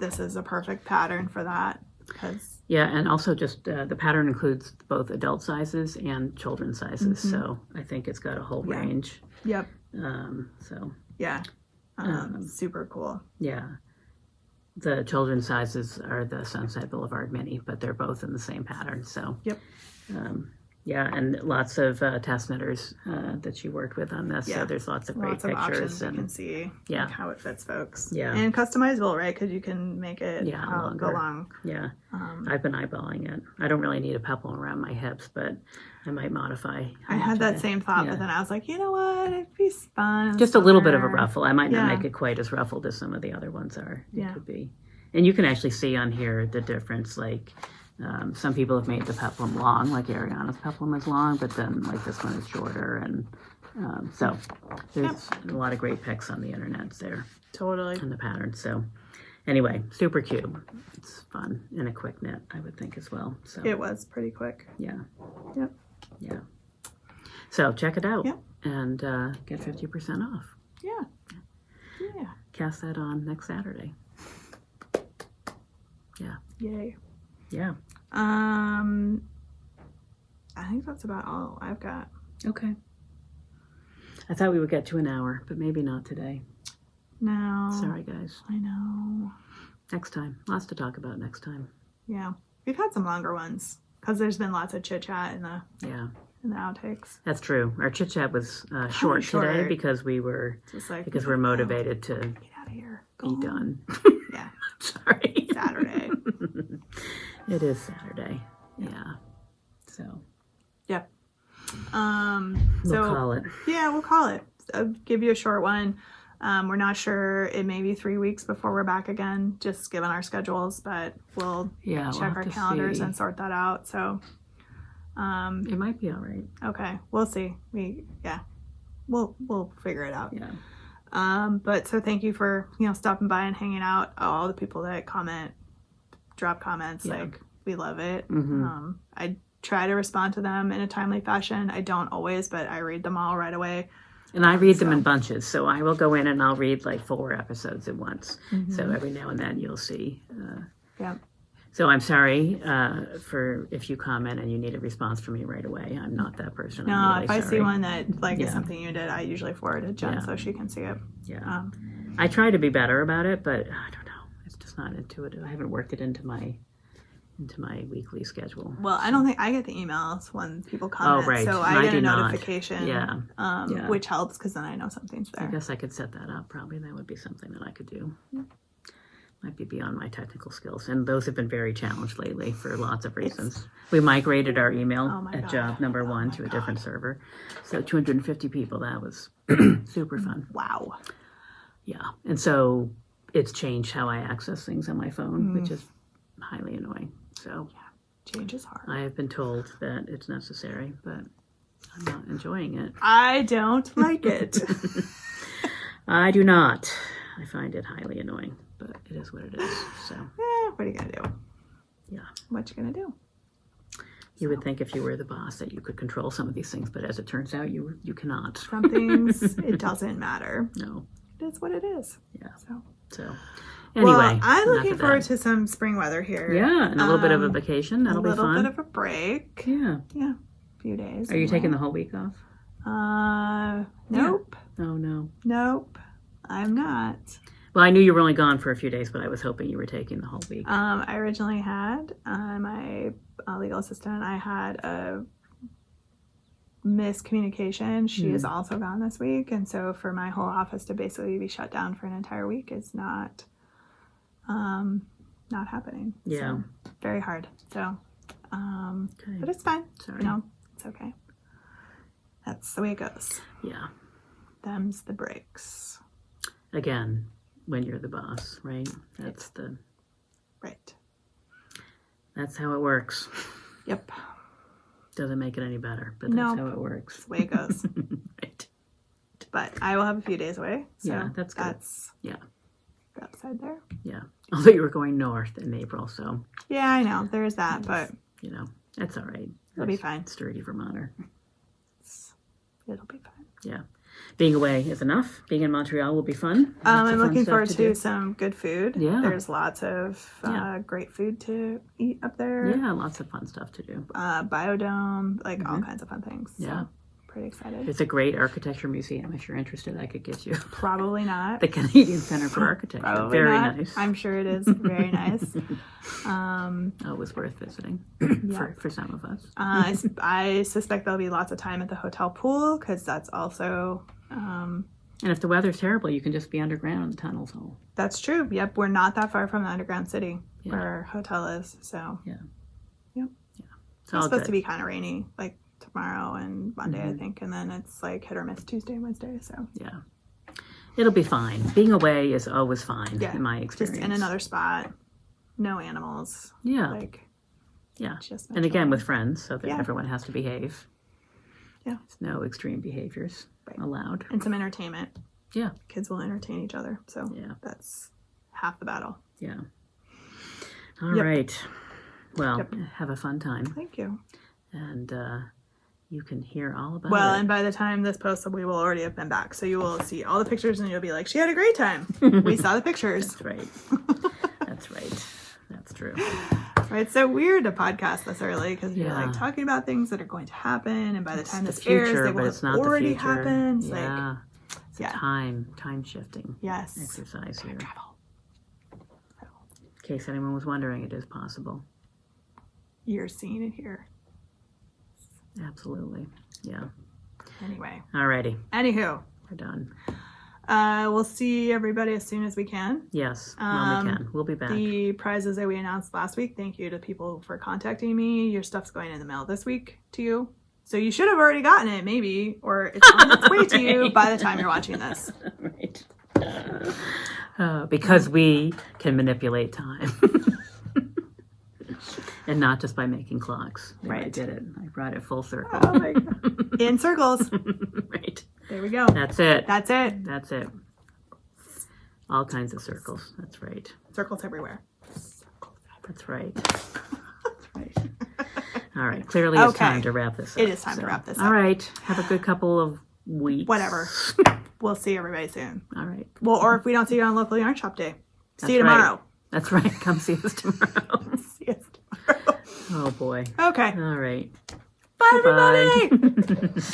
This is a perfect pattern for that because. Yeah, and also just the pattern includes both adult sizes and children's sizes, so I think it's got a whole range. Yep. So yeah, super cool. Yeah, the children's sizes are the Sunset Boulevard Mini, but they're both in the same pattern. So yep. Yeah, and lots of test knitters that she worked with on this. Yeah. So there's lots of great pictures. Options and you can see like, how it fits folks. Yeah. And customizable, right? Because you can make it go long. Yeah. I've been eyeballing it. I don't really need a peplum around my hips, but I might modify. I had that same thought, but then I was like, you know what? It'd be fun. Just a little bit of a ruffle. I might not make it quite as ruffled as some of the other ones are. It could be. And you can actually see on here the difference, like... some people have made the peplum long, like Ariana's peplum is long, but then like this one is shorter, and so there's a lot of great pics on the internet there. Totally. And the pattern. So anyway, super cube. It's fun and a quick knit, I would think as well. So it was pretty quick. Yeah. Yep. Yeah. So check it out. Yep. And get 50% off. Yeah. Yeah. Cast that on next Saturday. Yeah. Yay. Yeah. I think that's about all I've got. Okay. I thought we would get to an hour, but maybe not today. No. Sorry, guys. I know. Next time. Lots to talk about next time. Yeah. We've had some longer ones because there's been lots of chit chat in the outtakes. That's true. Our chit chat was short today because we were we're motivated to get out of here. Be done. Yeah. Sorry. Saturday. It is Saturday. Yeah. So. Yep. We'll call it. Yeah, we'll call it. I'll give you a short one. We're not sure. It may be 3 weeks before we're back again, just given our schedules, but we'll check our calendars and sort that out. So. It might be all right. Okay. We'll see. We'll figure it out. Yeah. But so thank you for, stopping by and hanging out. All the people that drop comments, we love it. Mm-hmm. I try to respond to them in a timely fashion. I don't always, but I read them all right away. And I read them in bunches, so I will go in and I'll read like 4 episodes at once. Mm-hmm. So every now and then you'll see. So I'm sorry for if you comment and you need a response from me right away. I'm not that person. No, I'm really if I sorry. see one that is something you did, I usually forward it to Jen so she can see it. Yeah. I try to be better about it, but I don't know. It's just not intuitive. I haven't worked it into my weekly schedule. Well, I don't think I get the emails when people comment. Oh, right. So I get a notification. Yeah. Which helps because then I know something's there. I guess I could set that up. Probably that would be something that I could do. Might be beyond my technical skills. And those have been very challenged lately for lots of reasons. We migrated our email at job number 1 to a different server. So 250 people, that was super fun. Wow. Yeah. And so it's changed how I access things on my phone, which is highly annoying. So change is hard. I have been told that it's necessary, but I'm not enjoying it. I don't like it. I do not. I find it highly annoying, but it is what it is. So what are you gonna do? Yeah. What you gonna do? You would think if you were the boss that you could control some of these things, but as it turns out, you cannot. Some things, it doesn't matter. No. It is what it is. Yeah. So anyway. Well, I'm looking forward to some spring weather here. Yeah, and a little bit of a vacation. That'll be fun. A little bit of a break. Yeah. Yeah. A few days. Are you taking the whole week off? Nope. Yeah. Oh, no. Nope. I'm not. Well, I knew you were only gone for a few days, but I was hoping you were taking the whole week. I originally had my legal assistant and I had a miscommunication. She is also gone this week, and so for my whole office to basically be shut down for an entire week is not happening. Yeah. So, very hard. So, Okay. but it's fine. Sorry. No, it's okay. That's the way it goes. Yeah. Them's the breaks. Again, when you're the boss, right? Right. That's how it works. Yep. Doesn't make it any better, but No. that's how it works. That's the way it goes. Right. But I will have a few days away. So Yeah, that's good. That's Yeah. the upside there. Yeah. Although you were going north in April, so Yeah, I know. There's that, but you know, that's all right. it'll be That's fine. Sturdy Vermonter. It'll be fine. Yeah. Being away is enough. Being in Montreal will be fun. Lots of I'm fun looking stuff forward to to do. some good food. Yeah. There's lots of great food to eat up there. Yeah, lots of fun stuff to do. Biodome, like all kinds of fun things. Yeah. So, pretty excited. It's a great architecture museum. If you're interested, I could get you Probably not. the Canadian Center for Architecture. Probably Very not. nice. I'm sure it is very nice. Always worth visiting for some of us. I suspect there'll be lots of time at the hotel pool because that's also And if the weather's terrible, you can just be underground in the tunnels. All that's true. Yep, we're not that far from the underground city Yeah. where our hotel is. So it's it's all supposed good. to be kind of rainy, like tomorrow and Monday, I think, and then it's like hit or miss Tuesday and Wednesday. So Yeah, it'll be fine. Being away is always fine. Yeah, in my just experience. in another spot, no animals. Yeah, Like yeah. just And again with friends, so that Yeah. everyone has to behave. Yeah. There's no extreme behaviors allowed. and some entertainment. Yeah. Kids will entertain each other, so Yeah. that's half the battle. Yeah. All right. Yep. Well, Yep. have a fun time, Thank you. and you can hear all about Well, it. and by the time this posts, we will already have been back, so you will see all the pictures, and you'll be like, "She had a great time." We saw the pictures. That's right. That's right. That's true. It's so weird to podcast this early because you're Yeah. like talking about things that are going to happen, and by the time the this airs, future, they but will it's have not the already future. happened. Yeah. Like, yeah, Time shifting yes. exercise here. Travel. In case anyone was wondering, it is possible. You're seeing it here. Absolutely. Yeah. Anyway, Alrighty. anywho, We're done. we'll see everybody as soon as we can. Yes. When we can. We'll be back. The prizes that we announced last week, thank you to people for contacting me. Your stuff's going in the mail this week to you. So you should have already gotten it, maybe, or it's on its way to you by the time you're watching this. Right. Because we can manipulate time. And not just by making clocks. There, I Right. did it. I brought it full circle. Oh my God. In circles. Right. There we go. That's it. That's it. That's it. All kinds of circles. That's right. Circles everywhere. That's right. That's right. All right. Clearly it's Okay. time to wrap this up. It is time to wrap this up. All right. Have a good couple of weeks. Whatever. We'll see everybody soon. All right. Well, or if we don't see you on local yarn shop day, see you That's right. tomorrow. That's right. Come see us tomorrow. See us tomorrow. Oh boy. Okay. All right. Bye, Goodbye. everybody.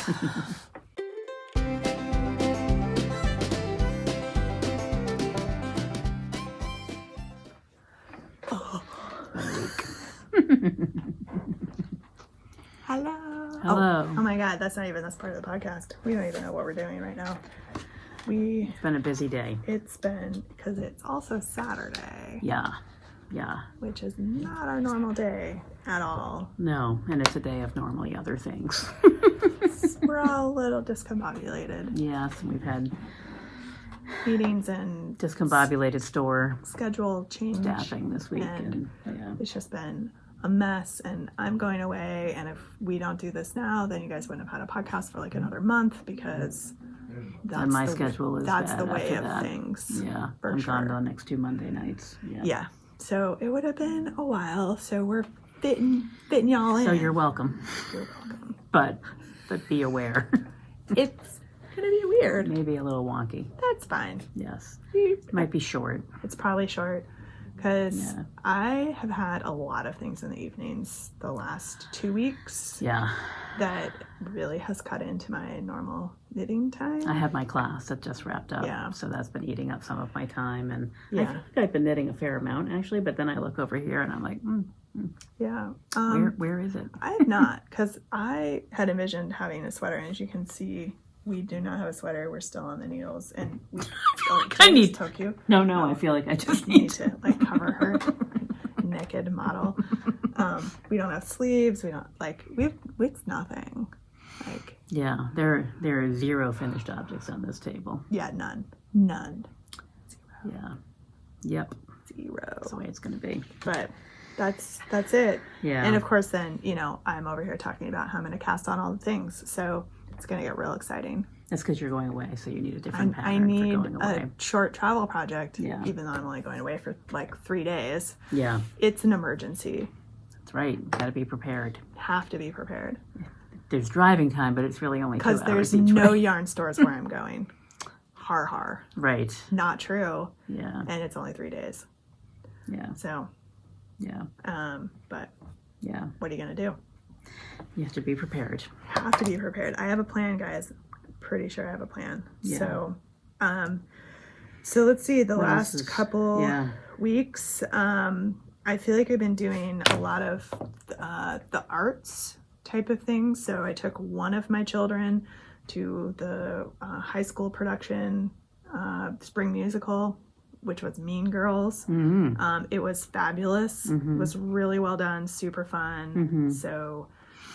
Hello. Hello. Oh my God, that's not even this part of the podcast. We don't even know what we're doing right now. It's been a busy day. It's been because it's also Saturday, Yeah. Yeah. which is not our normal day at all. No. And it's a day of normally other things. We're all a little discombobulated. Yes. We've had Meetings and discombobulated store schedule change. staffing this week. And And yeah. it's just been a mess, and I'm going away, and if we don't do this now, then you guys wouldn't have had a podcast for like another month because that's my the, schedule is that's bad the way after of that. things. Yeah. for I'm sure. gone the next 2 Monday nights. Yeah. Yeah. So it would have been a while. So we're fitting y'all in. So you're welcome. You're welcome. But be aware. It's gonna be weird. Maybe a little wonky. That's fine. Yes. It might be short. It's probably short because Yeah. I have had a lot of things in the evenings the last 2 weeks Yeah. that really has cut into my normal knitting time. I have my class that just wrapped up. Yeah. So that's been eating up some of my time. And I Yeah. feel like I've been knitting a fair amount actually, but then I look over here and I'm like, Yeah. Where is it? I have not, because I had envisioned having a sweater, and as you can see, we do not have a sweater. We're still on the needles, and we I need Tokyo. No, I feel like I just Need to like cover her naked model. We don't have sleeves. We don't we've nothing. Like yeah, there are 0 finished objects on this table. yeah, none. Yeah, yep. 0. That's the way it's going to be. But that's it. Yeah. And of course, then I'm over here talking about how I'm going to cast on all the things, so it's going to get real exciting. That's because you're going away, so you need a different pattern I need for going away. a short travel project, Yeah. even though I'm only going away for like 3 days. Yeah, It's an emergency. that's right. Got to be prepared. Have to be prepared. There's driving time, but it's really only 2 hours Because there's each no way. yarn stores where I'm going. Har. Right. Not true. Yeah. And it's only 3 days. Yeah. So, Yeah. but Yeah. what are you going to do? You have to be prepared. Have to be prepared. I have a plan, guys. Pretty sure I have a plan. Yeah. So let's see. The What else last is- couple yeah. weeks, I feel like I've been doing a lot of the arts type of things. So I took one of my children to the high school production spring musical, which was Mean Girls. Mm-hmm. It was fabulous. Mhm. It was really well done, super fun. Mhm. So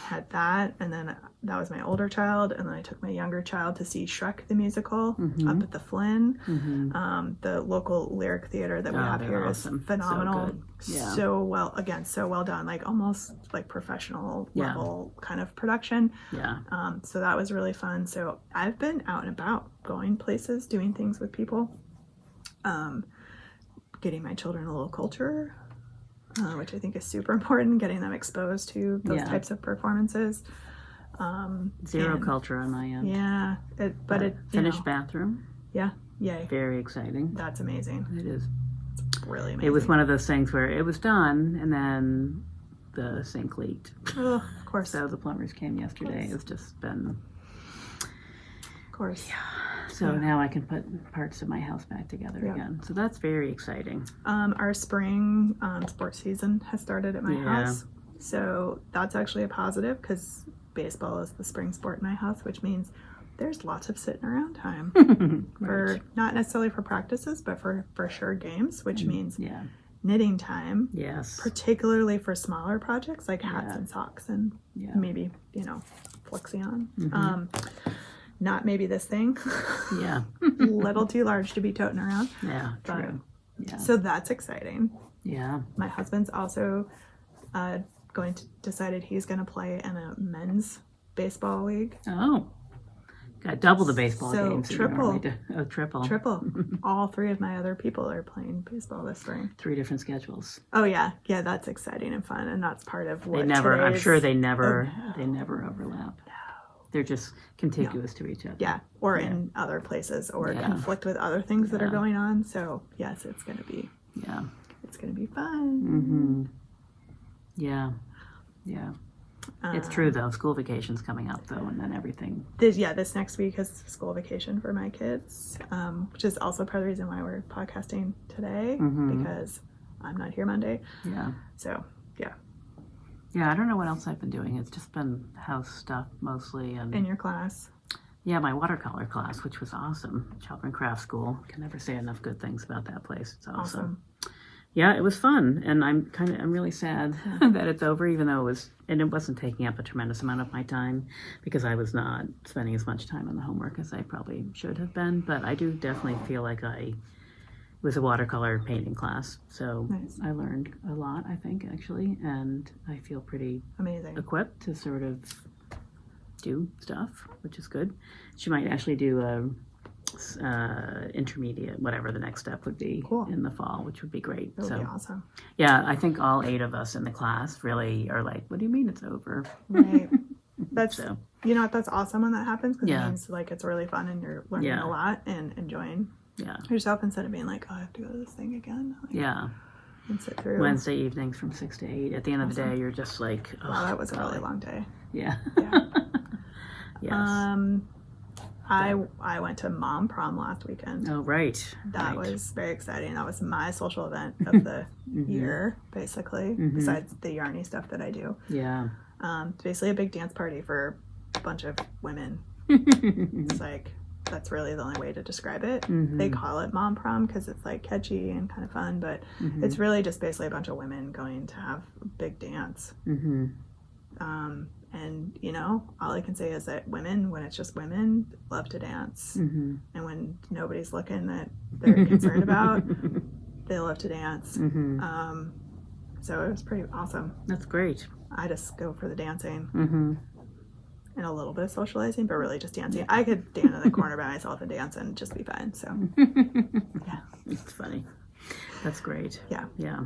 had that, and then that was my older child, and then I took my younger child to see Shrek the musical Mhm. up at the Flynn. Mm-hmm. The local lyric theater that we Oh, have they're here is awesome. So phenomenal. good. Yeah. So well done, like almost like professional Yeah. level kind of production. Yeah. So that was really fun. So I've been out and about, going places, doing things with people, getting my children a little culture, which I think is super important, getting them exposed to those Yeah. types of performances. Zero and- culture on my end. Yeah, but it Finished bathroom. yay, Very exciting. that's amazing. It is. Really amazing. It was one of those things where it was done and then the sink leaked. Oh, of course, So the plumbers came yesterday. course. It's just been. of course. So Yeah. now I can put parts of my house back together Yeah. again. So that's very exciting. Our spring sports season has started at my Yeah. house, so that's actually a positive because baseball is the spring sport in my house, which means there's lots of sitting around time for Right. not necessarily for practices, but for sure games, which means Yeah. knitting time, Yes. particularly for smaller projects like hats Yeah. and socks and Yeah. maybe Flexion. Mhm. Not maybe this thing, Yeah. little too large to be toting around. Yeah. But- True. Yeah. So that's exciting. Yeah. My husband's also decided he's going to play in a men's baseball league. Oh. Got double the baseball So games. that you triple. normally do. Oh, triple. Triple. All 3 of my other people are playing baseball this spring. 3 different schedules. Oh yeah, that's exciting and fun, and that's part of what They never. I'm today's- sure they never. Oh, no. They never overlap. They're just contiguous to each other. Yeah, or Yeah. in other places, or Yeah. conflict with other things that are Yeah. going on. So yes, it's gonna be Yeah. fun. Mm-hmm. Yeah. Yeah. It's Um, true though. School vacation's coming up though, and then everything. This next week is school vacation for my kids, which is also part of the reason why we're podcasting today, Mhm. because I'm not here Monday. Yeah. So Yeah. I don't know what else I've been doing. It's just been house stuff mostly, and in your class, yeah, my watercolor class, which was awesome. Children Craft School. Can never say enough good things about that place. It's awesome. Yeah, it was fun, and I'm really sad that it's over, even though it wasn't taking up a tremendous amount of my time because I was not spending as much time on the homework as I probably should have been. But I do definitely feel like it was a watercolor painting class, so Nice. I learned a lot, I think, actually, and I feel pretty amazing. equipped to sort of do stuff, which is good. She might actually do a intermediate, whatever the next step would be Cool. in the fall, which would be great. That would So be awesome. yeah, I think all 8 of us in the class really are like, what do you mean it's over? Right. That's So that's awesome when that happens, because Yeah. it means like it's really fun and you're learning Yeah. a lot and enjoying yeah, yourself instead of being like, oh, I have to go to this thing again. Like, yeah. and sit through. Wednesday evenings from 6 to 8. At the end of the Awesome. day, you're just like, oh, Wow, that was a really God. long day. Yeah. Yeah. Yes. I went to mom prom last weekend. Oh, right. That right. was very exciting. That was my social event of the year, basically, besides the yarny stuff that I do. Yeah. It's basically a big dance party for a bunch of women. It's like, that's really the only way to describe it. They call it mom prom because it's like catchy and kind of fun, but it's really just basically a bunch of women going to have a big dance. And, you know, all I can say is that women, when it's just women, love to dance. And when nobody's looking that they're concerned about, they love to dance. So it was pretty awesome. That's great. I just go for the dancing and a little bit of socializing, but really just dancing. I could stand in the corner by myself and dance and just be fine. So, yeah. It's funny. That's great. Yeah. Yeah.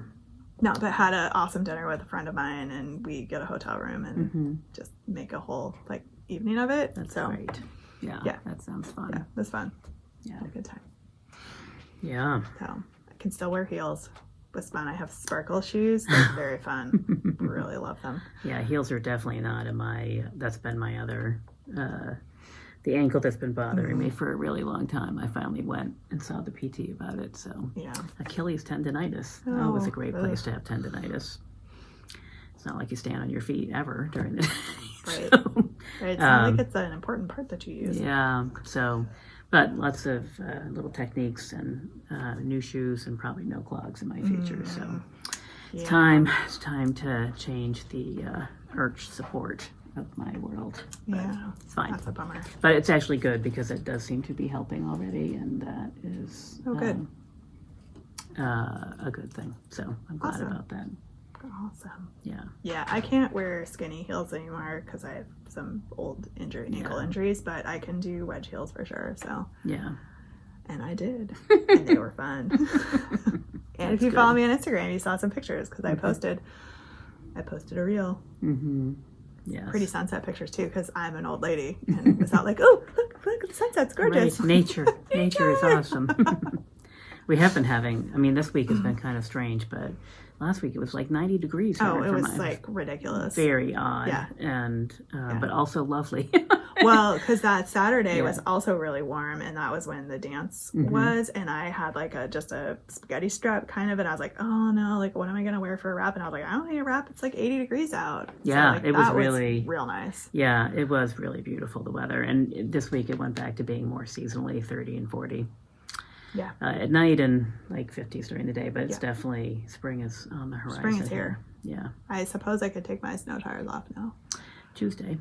No, but had an awesome dinner with a friend of mine, and we get a hotel room and just make a whole like evening of it. That's so great. Yeah. Yeah. That sounds fun. yeah, it was fun. Yeah. Had a good time. Yeah. So I can still wear heels. It was fun. I have sparkle shoes. They're very fun. Really love them. Yeah. Heels are definitely not that's been my other, the ankle that's been bothering me for a really long time. I finally went and saw the PT about it. So Yeah. Achilles tendonitis. That was a great place to have tendonitis. It's not like you stand on your feet ever during the day. Right. So, Right. It's not like it's an important part that you use. yeah. So, but lots of little techniques and new shoes and probably no clogs in my future. So it's time to change the arch support of my world. But Yeah. it's fine. That's a bummer. But it's actually good because it does seem to be helping already, and that is good. A good thing. So I'm glad Awesome. about that. Awesome. Yeah. Yeah, I can't wear skinny heels anymore because I have some old ankle injuries, but I can do wedge heels for sure. So, Yeah. and I did, and they were fun. And if you follow me on Instagram, you saw some pictures because I posted a reel. Yes. Pretty sunset pictures too, because I'm an old lady and was out like, oh, look at the sunset's gorgeous. Right. Nature is awesome. We have been having, I mean, this week has been kind of strange, but last week it was like 90 degrees. Oh, it was like ridiculous. Very odd. Yeah. And, but also lovely. Well, because that Saturday was also really warm, and that was when the dance was, and I had like just a spaghetti strap kind of, and I was like, oh no, like what am I gonna wear for a wrap? And I was like, I don't need a wrap. It's like 80 degrees out. Yeah, so, like, it was really real nice. Yeah, it was really beautiful, the weather. And this week it went back to being more seasonally 30 and 40. Yeah. At night and like 50s during the day, but it's definitely spring is on the horizon. Spring is here. Yeah. I suppose I could take my snow tires off now. Tuesday.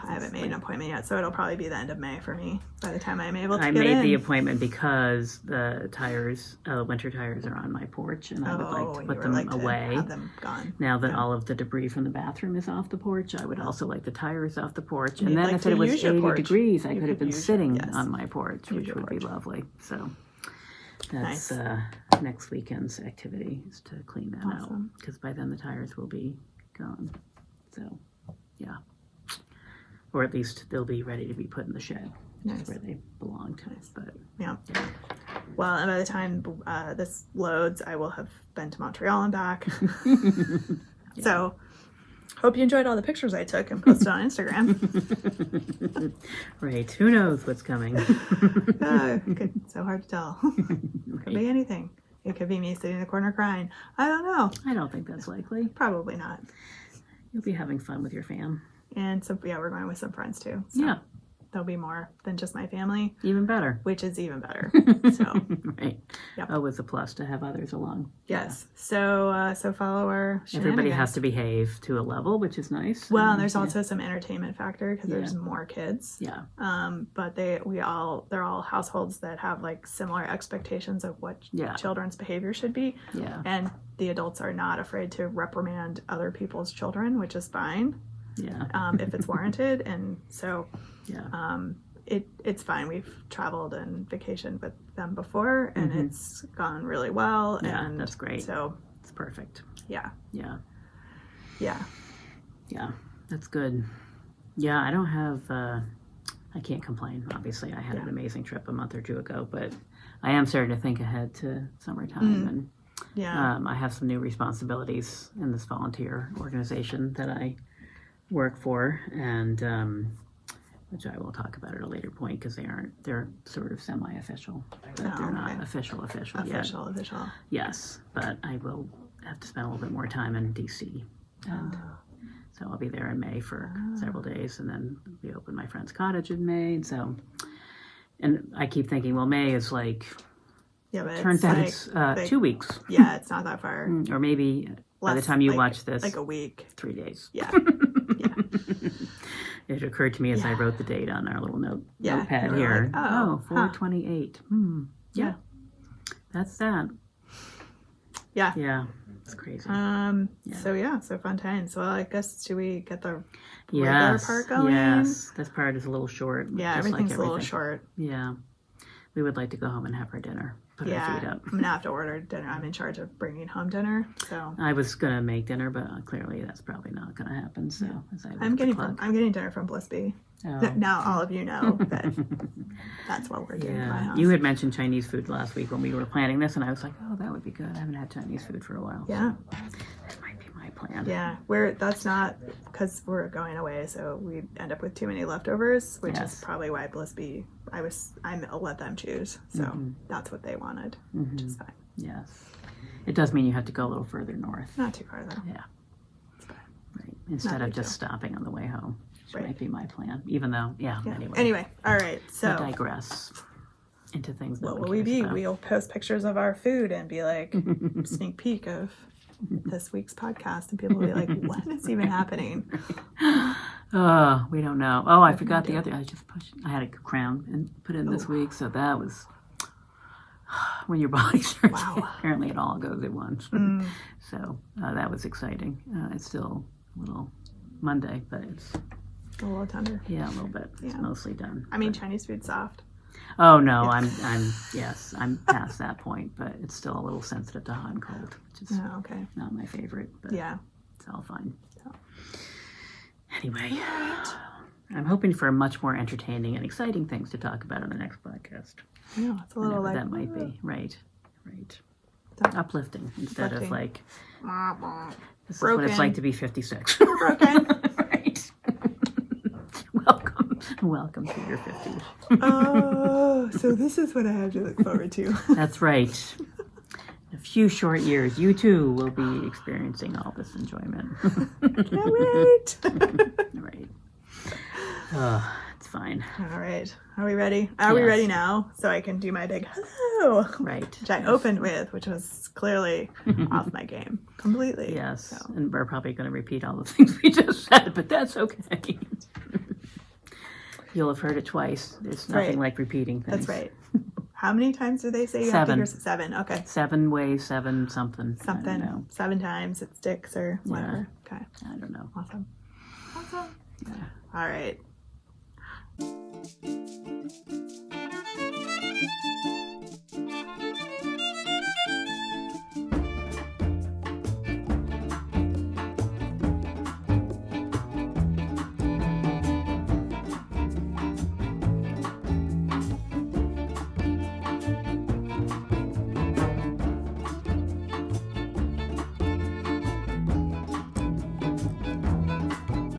I haven't made an appointment yet, so it'll probably be the end of May for me by the time I'm able to I get made in. the appointment because the tires, winter tires are on my porch, and I would like to put them away. Have them gone. Now that all of the debris from the bathroom is off the porch, I would also like the tires off the porch. And You'd then like if to it was use your 80 porch. degrees, I You could have could been use sitting your- yes. on my porch, Use which your would be porch. lovely. So that's Nice. next weekend's activity is to clean that out, Awesome. because by then the tires will be gone. So, yeah. Or at least they'll be ready to be put in the shed, which Nice. is where they belong to. But Yeah. yeah. Well, and by the time this loads, I will have been to Montreal and back. So, hope you enjoyed all the pictures I took and posted on Instagram. Right. Who knows what's coming? So hard to tell. Could be anything. It could be me sitting in the corner crying. I don't know. I don't think that's likely. Probably not. You'll be having fun with your fam. And so, we're going with some friends too. So Yeah. there'll be more than just my family, Even better. which is even better. So, Right. Yep. Always a plus to have others along. yes. So follow our Everybody shenanigans. have to behave to a level, which is nice. Well, and And, there's also some entertainment factor because there's more kids. yeah. But they're all households that have like similar expectations of what Yeah. children's behavior should be, Yeah. and the adults are not afraid to reprimand other people's children, which is fine Yeah. if it's warranted. And so Yeah. it's fine. We've traveled and vacationed with them before, and it's gone really well. Yeah, and that's great. So It's perfect. yeah, Yeah. yeah. Yeah. That's good. Yeah, I don't have I can't complain. Obviously, I had an amazing trip a month or two ago, but I am starting to think ahead to summertime, and Yeah. I have some new responsibilities in this volunteer organization that I work for, and which I will talk about at a later point because they're sort of semi-official, but Oh, they're not okay. official yet. Official. Yes, but I will have to spend a little bit more time in DC, and so I'll be there in May for several days, and then we open my friend's cottage in May, and I keep thinking, well, May is like, Yeah, but turns out it's 2 weeks, Yeah, it's not that far. or maybe by the Less, time you like- watch this, Like a week. 3 days. Yeah. It occurred to me as I wrote the date on our little notepad you were here. like, oh, 4/28. Yeah, that's that. Yeah. Yeah, it's crazy. So fun times. Well, I guess, should we get the regular part going? Yes, this part is a little short. Yeah, just everything's like a little everything. short. Yeah, we would like to go home and have our dinner. Put our feet up. I'm gonna have to order dinner. I'm in charge of bringing home dinner, so I was gonna make dinner, but clearly that's probably not gonna happen. So as I look I'm at the getting clock. I'm getting dinner from Blissby. Oh. Now all of you know that that's what we're doing at my Yeah, house. you had mentioned Chinese food last week when we were planning this, and I was like, "Oh, that would be good. I haven't had Chinese food for a while." Yeah. So that might be my plan. Yeah, that's not because we're going away, so we end up with too many leftovers, which Yes. is probably why Blissby. I'll let them choose, so that's what they wanted, which is fine. Yes, it does mean you have to go a little further north. Not too far though. Yeah, right. Instead of big just stopping on the way home, which Right. might be my plan. Even though, Anyway, all right. we So digress into things. what no will one we cares be? about. We'll post pictures of our food and be like sneak peek of this week's podcast, and people will be like, "What is even happening?" Oh, we don't know. Oh, I forgot the other. I had a crown and put in this week, so that was when your body starts. Wow. Apparently, it all goes at once. So that was exciting. It's still a little Monday, but it's A little tender. a little bit. It's Yeah. mostly done. I mean, Chinese food's soft. Oh no, I'm past that point, but it's still a little sensitive to hot and cold, which is Oh, okay. not my favorite. But Yeah. it's all fine. Yeah. Anyway, I'm hoping for much more entertaining and exciting things to talk about on the next podcast. I know, it's a little Whatever like that might be. Right. That- Uplifting instead of Uplifting. like, this is what it's Broken. like to be 56. Broken. Right. Welcome to your 50s. Oh, so this is what I have to look forward to. That's right. In a few short years, you too will be experiencing all this enjoyment. Can't wait. Right. It's fine. All right. Are we ready? Are we Yes. ready now? So I can do my big hello, Right. which I opened with, which was clearly off my game completely. Yes. So. And we're probably going to repeat all the things we just said, but that's okay. You'll have heard it twice. There's nothing Right. like repeating things. That's right. How many times do they say you have to 7. hear 7? Okay. 7 ways, 7 something. I Something. don't know. 7 times it sticks or whatever. Okay. I don't know. Awesome. Yeah. All right.